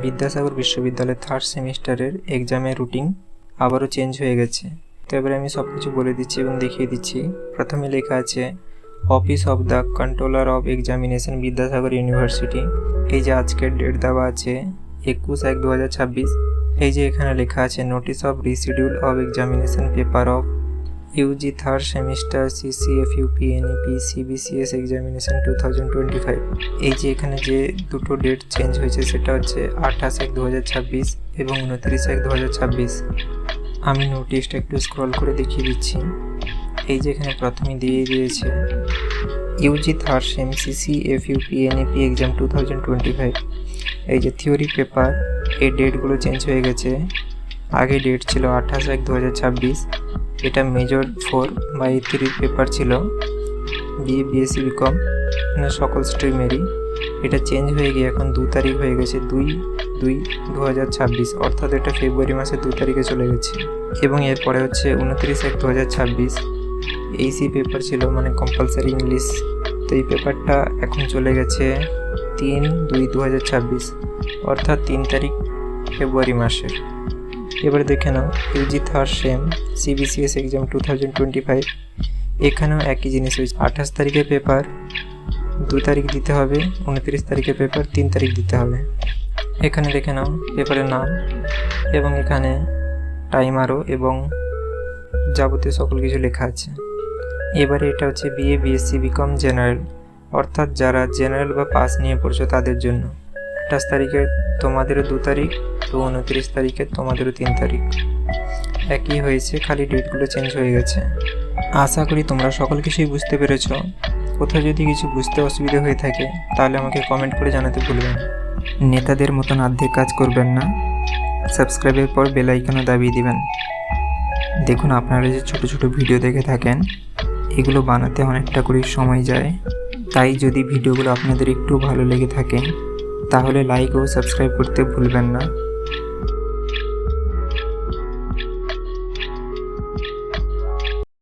বিদ্যাসাগর বিশ্ববিদ্যালয়ের থার্ড সেমিস্টারের এক্সামের রুটিন আবারও চেঞ্জ হয়ে গেছে। তো এবারে আমি সব কিছু বলে দিচ্ছি এবং দেখিয়ে দিচ্ছি। প্রথমে লেখা আছে office of the controller of examination Vidyasagar university. এই যে আজকের ডেট দেওয়া আছে 21/1/2026। এই যে এখানে লেখা আছে notice of reschedule of examination paper of Yuji third semester CCFUPNEP CBCS examination 2025। এই যে এখানে যে দুটো ডেট চেঞ্জ হয়েছে সেটা হচ্ছে 28/1/2026 এবং 29/1/2026। আমি নোটিশটা একটু স্ক্রল করে দেখিয়ে দিচ্ছি। এই যে এখানে প্রথমে দিয়ে দিয়েছে Yuji third same CCFUPNEP exam 2025। এই যে থিওরি পেপার, এই ডেটগুলো চেঞ্জ হয়ে গেছে। আগে ডেট ছিল 28/1/2026। এটা মেজর 4 বা E3 পেপার ছিল, BA BSc BCom মানে সকল স্ট্রিমেরই। এটা চেঞ্জ হয়ে গিয়ে এখন 2 তারিখ হয়ে গেছে, 2/2/2026, অর্থাৎ এটা ফেব্রুয়ারি মাসের 2 তারিখে চলে গেছে। এবং এরপরে হচ্ছে 29/1/2026 AC পেপার ছিল, মানে কম্পালসারি ইংলিশ। তো এই পেপারটা এখন চলে গেছে 3/2/2026, অর্থাৎ 3 তারিখ ফেব্রুয়ারি মাসের। এবারে দেখে নাও UG third sem CBCS exam 2025। এখানেও একই জিনিস হয়েছে, 28 তারিখের পেপার 2 তারিখ দিতে হবে, 29 তারিখের পেপার 3 তারিখ দিতে হবে। এখানে দেখে নাও পেপারের নাম এবং এখানে টাইমারও এবং যাবতীয় সকল কিছু লেখা আছে। এবারে এটা হচ্ছে BA BSc BCom জেনারেল, অর্থাৎ যারা জেনারেল বা পাস নিয়ে পড়ছো তাদের জন্য। 28 তারিখের তোমাদেরও 2 তারিখ, তো 29 তারিখে তোমাদেরও 3 তারিখ। একই হয়েছে, খালি ডেটগুলো চেঞ্জ হয়ে গেছে। আশা করি তোমরা সকল কিছুই বুঝতে পেরেছো। কোথাও যদি কিছু বুঝতে অসুবিধা হয়ে থাকে তাহলে আমাকে কমেন্ট করে জানাতে ভুলবেন না। নেতাদের মতন অর্ধেক কাজ করবেন না। সাবস্ক্রাইবের পর বেল আইকনও দাবিয়ে দিবেন। দেখুন, আপনারা যে ছোট ছোট ভিডিও দেখে থাকেন এগুলো বানাতে অনেকটা করে সময় যায়। তাই যদি ভিডিওগুলো আপনাদের একটু ভালো লেগে থাকে তাহলে লাইক ও সাবস্ক্রাইব করতে ভুলবেন না।